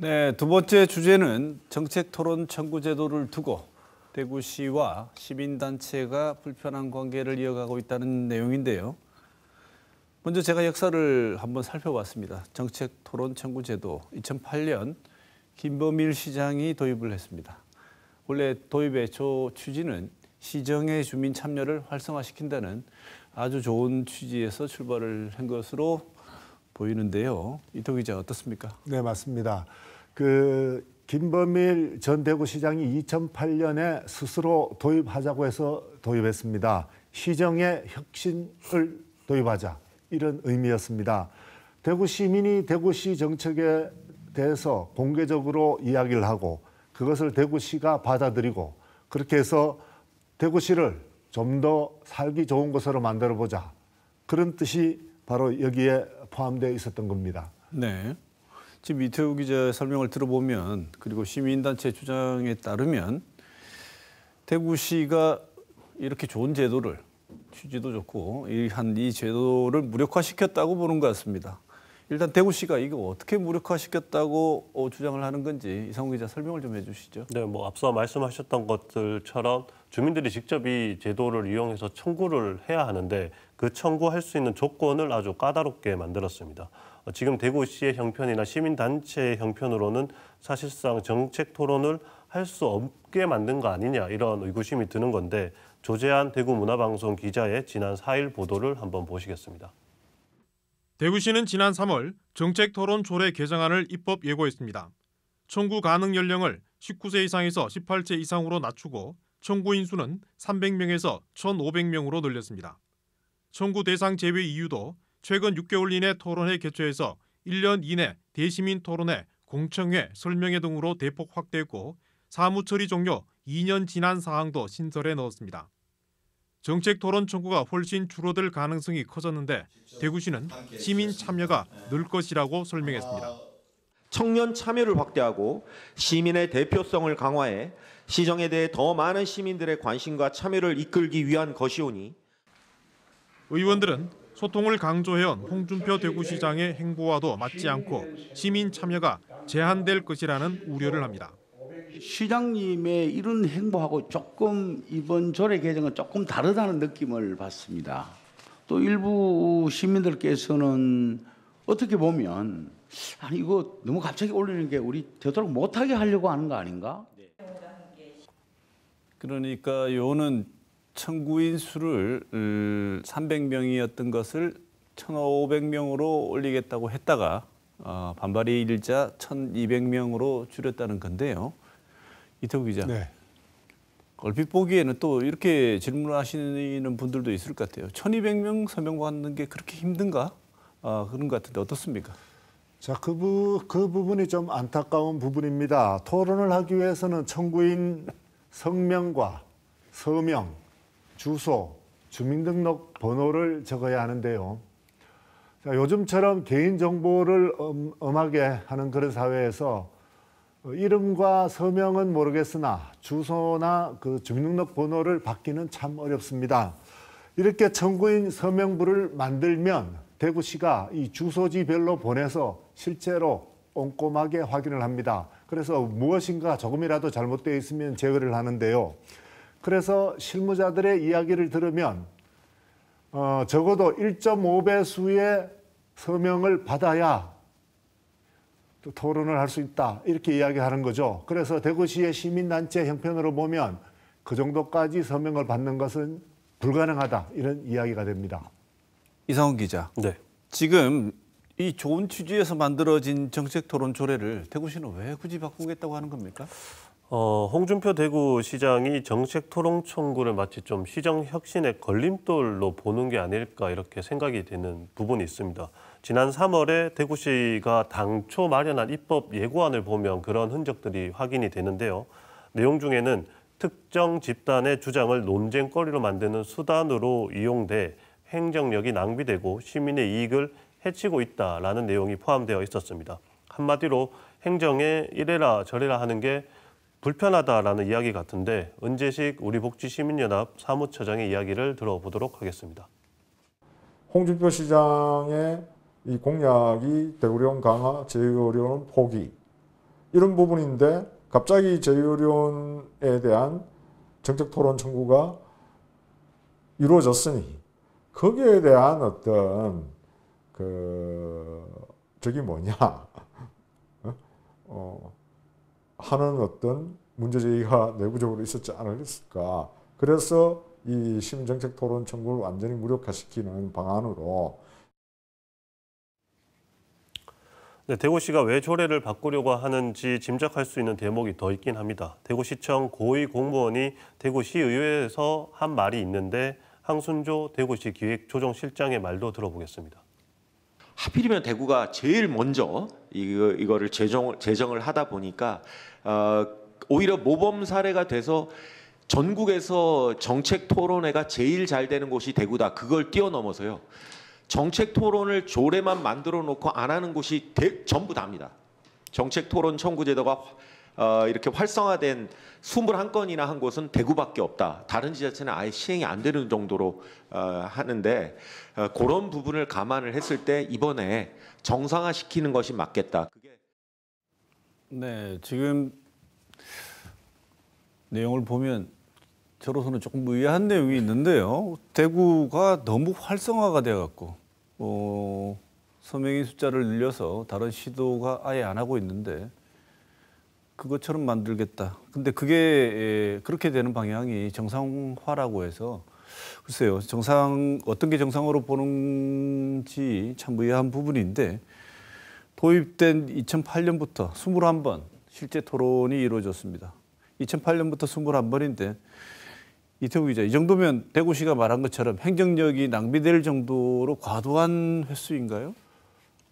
네, 두 번째 주제는 정책 토론 청구 제도를 두고 대구시와 시민단체가 불편한 관계를 이어가고 있다는 내용인데요. 먼저 제가 역사를 한번 살펴봤습니다. 정책 토론 청구 제도 2008년 김범일 시장이 도입을 했습니다. 원래 도입의 초 취지는 시정의 주민 참여를 활성화시킨다는 아주 좋은 취지에서 출발을 한 것으로 보이는데요. 이토 기자 어떻습니까? 네, 맞습니다. 김범일 전 대구시장이 2008년에 스스로 도입하자고 해서 도입했습니다. 시정의 혁신을 도입하자, 이런 의미였습니다. 대구 시민이 대구시 정책에 대해서 공개적으로 이야기를 하고 그것을 대구시가 받아들이고 그렇게 해서 대구시를 좀 더 살기 좋은 곳으로 만들어보자, 그런 뜻이 바로 여기에 포함되어 있었던 겁니다. 네. 지금 이태우 기자의 설명을 들어보면, 그리고 시민단체 주장에 따르면 대구시가 이렇게 좋은 제도를, 취지도 좋고 이 제도를 무력화시켰다고 보는 것 같습니다. 일단 대구시가 이거 어떻게 무력화시켰다고 주장을 하는 건지 이상훈 기자 설명을 좀 해주시죠. 네, 앞서 말씀하셨던 것들처럼 주민들이 직접 이 제도를 이용해서 청구를 해야 하는데 그 청구할 수 있는 조건을 아주 까다롭게 만들었습니다. 지금 대구시의 형편이나 시민단체의 형편으로는 사실상 정책 토론을 할 수 없게 만든 거 아니냐, 이런 의구심이 드는 건데, 조재한 대구문화방송 기자의 지난 4일 보도를 한번 보시겠습니다. 대구시는 지난 3월 정책 토론 조례 개정안을 입법 예고했습니다. 청구 가능 연령을 19세 이상에서 18세 이상으로 낮추고 청구인 수는 300명에서 1,500명으로 늘렸습니다. 청구 대상 제외 이유도 최근 6개월 이내 토론회 개최해서 1년 이내 대시민 토론회, 공청회, 설명회 등으로 대폭 확대했고 사무처리 종료 2년 지난 사항도 신설해 넣었습니다. 정책 토론 청구가 훨씬 줄어들 가능성이 커졌는데 대구시는 시민 참여가 늘 것이라고 설명했습니다. 청년 참여를 확대하고 시민의 대표성을 강화해 시정에 대해 더 많은 시민들의 관심과 참여를 이끌기 위한 것이오니, 의원들은 소통을 강조해온 홍준표 대구시장의 행보와도 맞지 않고 시민 참여가 제한될 것이라는 우려를 합니다. 시장님의 이런 행보하고 조금 이번 조례 개정은 조금 다르다는 느낌을 받습니다. 또 일부 시민들께서는 어떻게 보면 아니 이거 너무 갑자기 올리는 게 우리 되도록 못하게 하려고 하는 거 아닌가? 그러니까 요는 청구인 수를 300명이었던 것을 1,500명으로 올리겠다고 했다가 반발이 일자 1,200명으로 줄였다는 건데요. 이태우 기자, 네. 얼핏 보기에는 또 이렇게 질문하시는 분들도 있을 것 같아요. 1,200명 서명 받는 게 그렇게 힘든가? 그런 것 같은데 어떻습니까? 자, 그 부분이 좀 안타까운 부분입니다. 토론을 하기 위해서는 청구인 성명과 서명, 주소, 주민등록 번호를 적어야 하는데요. 자, 요즘처럼 개인정보를 엄하게 하는 그런 사회에서 이름과 서명은 모르겠으나 주소나 그 주민등록 번호를 받기는 참 어렵습니다. 이렇게 청구인 서명부를 만들면 대구시가 이 주소지별로 보내서 실제로 꼼꼼하게 확인을 합니다. 그래서 무엇인가 조금이라도 잘못되어 있으면 제거를 하는데요. 그래서 실무자들의 이야기를 들으면 적어도 1.5배수의 서명을 받아야 또 토론을 할 수 있다, 이렇게 이야기하는 거죠. 그래서 대구시의 시민단체 형편으로 보면 그 정도까지 서명을 받는 것은 불가능하다, 이런 이야기가 됩니다. 이상훈 기자, 네. 지금 이 좋은 취지에서 만들어진 정책 토론 조례를 대구시는 왜 굳이 바꾸겠다고 하는 겁니까? 홍준표 대구시장이 정책 토론 청구를 마치 좀 시정 혁신의 걸림돌로 보는 게 아닐까, 이렇게 생각이 되는 부분이 있습니다. 지난 3월에 대구시가 당초 마련한 입법 예고안을 보면 그런 흔적들이 확인이 되는데요. 내용 중에는 특정 집단의 주장을 논쟁거리로 만드는 수단으로 이용돼 행정력이 낭비되고 시민의 이익을 해치고 있다라는 내용이 포함되어 있었습니다. 한마디로 행정에 이래라 저래라 하는 게 불편하다라는 이야기 같은데, 은재식 우리복지시민연합 사무처장의 이야기를 들어보도록 하겠습니다. 홍준표 시장의 이 공약이 대구령 강화, 제어어려운 포기, 이런 부분인데 갑자기 재료론에 대한 정책 토론 청구가 이루어졌으니 거기에 대한 어떤 저기 뭐냐 하는 어떤 문제제기가 내부적으로 있었지 않았을까. 그래서 이 시민정책 토론 청구를 완전히 무력화시키는 방안으로 네, 대구시가 왜 조례를 바꾸려고 하는지 짐작할 수 있는 대목이 더 있긴 합니다. 대구시청 고위 공무원이 대구시의회에서 한 말이 있는데 황순조 대구시 기획조정실장의 말도 들어보겠습니다. 하필이면 대구가 제일 먼저 이거를 제정을 하다 보니까 오히려 모범 사례가 돼서 전국에서 정책 토론회가 제일 잘 되는 곳이 대구다. 그걸 뛰어넘어서요. 정책 토론을 조례만 만들어 놓고 안 하는 곳이 전부 다입니다. 정책 토론 청구 제도가 이렇게 활성화된 21건이나 한 곳은 대구밖에 없다. 다른 지자체는 아예 시행이 안 되는 정도로 하는데 그런 부분을 감안을 했을 때 이번에 정상화시키는 것이 맞겠다. 네, 지금 내용을 보면 저로서는 조금 의아한 내용이 있는데요. 대구가 너무 활성화가 돼갖고 서명인 숫자를 늘려서 다른 시도가 아예 안 하고 있는데 그것처럼 만들겠다. 근데 그게 그렇게 되는 방향이 정상화라고 해서 글쎄요. 어떤 게 정상으로 보는지 참 의아한 부분인데 도입된 2008년부터 21번 실제 토론이 이루어졌습니다. 2008년부터 21번인데 이태우 기자, 이 정도면 대구시가 말한 것처럼 행정력이 낭비될 정도로 과도한 횟수인가요?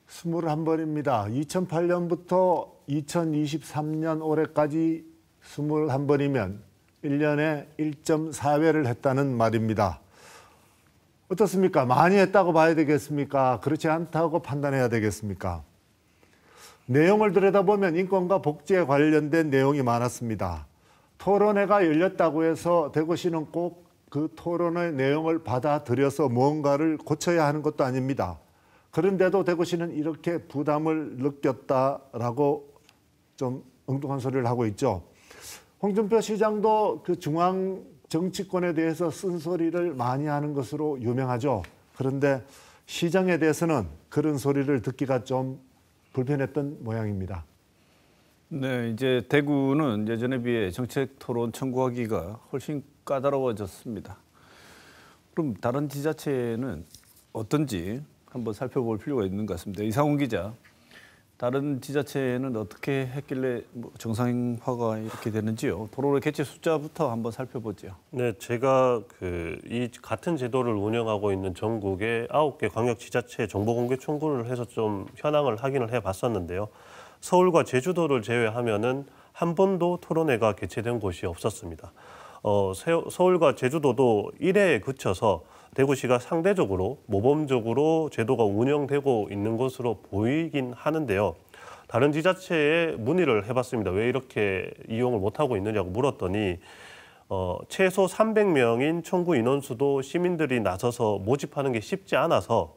21번입니다. 2008년부터 2023년 올해까지 21번이면 1년에 1.4회를 했다는 말입니다. 어떻습니까? 많이 했다고 봐야 되겠습니까? 그렇지 않다고 판단해야 되겠습니까? 내용을 들여다보면 인권과 복지에 관련된 내용이 많았습니다. 토론회가 열렸다고 해서 대구시는 꼭 그 토론의 내용을 받아들여서 무언가를 고쳐야 하는 것도 아닙니다. 그런데도 대구시는 이렇게 부담을 느꼈다라고 좀 엉뚱한 소리를 하고 있죠. 홍준표 시장도 그 중앙 정치권에 대해서 쓴소리를 많이 하는 것으로 유명하죠. 그런데 시장에 대해서는 그런 소리를 듣기가 좀 불편했던 모양입니다. 네, 이제 대구는 예전에 비해 정책 토론 청구하기가 훨씬 까다로워졌습니다. 그럼 다른 지자체는 어떤지 한번 살펴볼 필요가 있는 것 같습니다. 이상훈 기자, 다른 지자체는 어떻게 했길래 정상화가 이렇게 되는지요? 토론회 개최 숫자부터 한번 살펴보죠. 네, 제가 이 같은 제도를 운영하고 있는 전국의 9개 광역지자체 정보공개 청구를 해서 좀 현황을 확인을 해봤었는데요. 서울과 제주도를 제외하면은 한 번도 토론회가 개최된 곳이 없었습니다. 서울과 제주도도 1회에 그쳐서 대구시가 상대적으로 모범적으로 제도가 운영되고 있는 것으로 보이긴 하는데요. 다른 지자체에 문의를 해봤습니다. 왜 이렇게 이용을 못하고 있느냐고 물었더니 최소 300명인 청구 인원수도 시민들이 나서서 모집하는 게 쉽지 않아서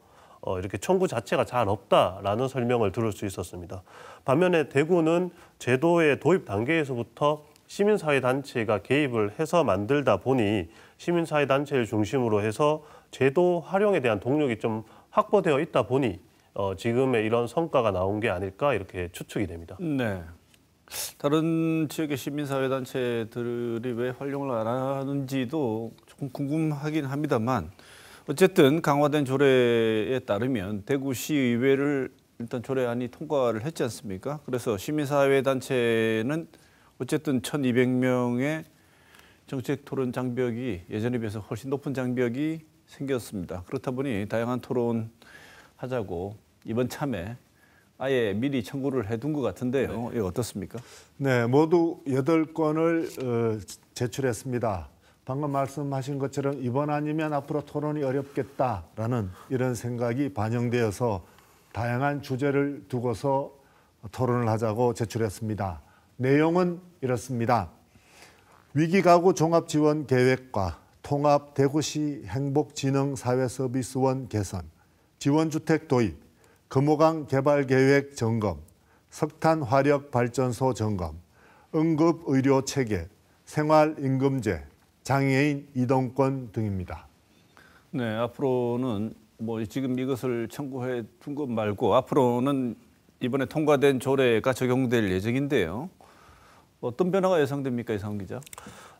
이렇게 청구 자체가 잘 없다라는 설명을 들을 수 있었습니다. 반면에 대구는 제도의 도입 단계에서부터 시민사회단체가 개입을 해서 만들다 보니 시민사회단체를 중심으로 해서 제도 활용에 대한 동력이 좀 확보되어 있다 보니 지금의 이런 성과가 나온 게 아닐까 이렇게 추측이 됩니다. 네. 다른 지역의 시민사회단체들이 왜 활용을 안 하는지도 조금 궁금하긴 합니다만 어쨌든 강화된 조례에 따르면 대구시의회를 일단 조례안이 통과를 했지 않습니까? 그래서 시민사회단체는 어쨌든 1,200명의 정책 토론 장벽이 예전에 비해서 훨씬 높은 장벽이 생겼습니다. 그렇다 보니 다양한 토론 하자고 이번 참에 아예 미리 청구를 해둔 것 같은데요. 이거 어떻습니까? 네, 모두 8건을 제출했습니다. 방금 말씀하신 것처럼 이번 아니면 앞으로 토론이 어렵겠다라는 이런 생각이 반영되어서 다양한 주제를 두고서 토론을 하자고 제출했습니다. 내용은 이렇습니다. 위기가구 종합지원계획과 통합 대구시 행복진흥사회서비스원 개선, 지원주택 도입, 금호강 개발계획 점검, 석탄 화력 발전소 점검, 응급 의료 체계, 생활임금제, 장애인 이동권 등입니다. 네, 앞으로는 뭐 지금 이것을 청구해 둔 것 말고 앞으로는 이번에 통과된 조례가 적용될 예정인데요. 어떤 변화가 예상됩니까, 이상훈 기자?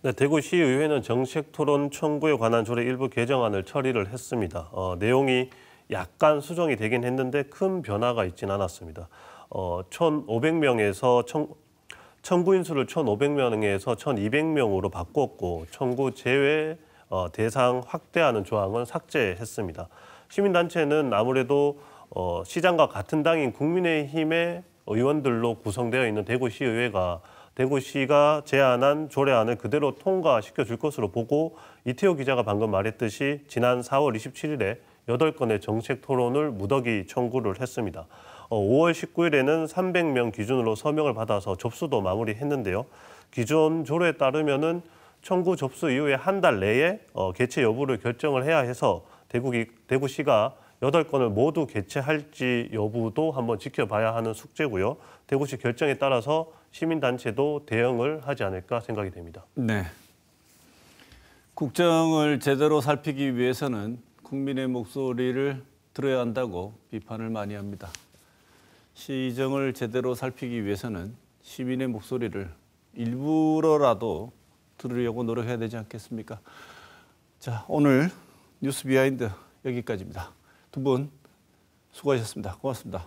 네, 대구시의회는 정책토론 청구에 관한 조례 일부 개정안을 처리를 했습니다. 내용이 약간 수정이 되긴 했는데 큰 변화가 있지는 않았습니다. 1,500명에서 청구 인수를 1,500명에서 1,200명으로 바꿨고 청구 제외 대상 확대하는 조항은 삭제했습니다. 시민단체는 아무래도 시장과 같은 당인 국민의힘의 의원들로 구성되어 있는 대구시의회가 대구시가 제안한 조례안을 그대로 통과시켜 줄 것으로 보고 이태호 기자가 방금 말했듯이 지난 4월 27일에 8건의 정책 토론을 무더기 청구를 했습니다. 5월 19일에는 300명 기준으로 서명을 받아서 접수도 마무리했는데요. 기존 조례에 따르면은 청구 접수 이후에 한 달 내에 개최 여부를 결정을 해야 해서 대구시가 8건을 모두 개최할지 여부도 한번 지켜봐야 하는 숙제고요. 대구시 결정에 따라서 시민단체도 대응을 하지 않을까 생각이 됩니다. 네. 국정을 제대로 살피기 위해서는 국민의 목소리를 들어야 한다고 비판을 많이 합니다. 시정을 제대로 살피기 위해서는 시민의 목소리를 일부러라도 들으려고 노력해야 되지 않겠습니까? 자, 오늘 뉴스 비하인드 여기까지입니다. 두 분 수고하셨습니다. 고맙습니다.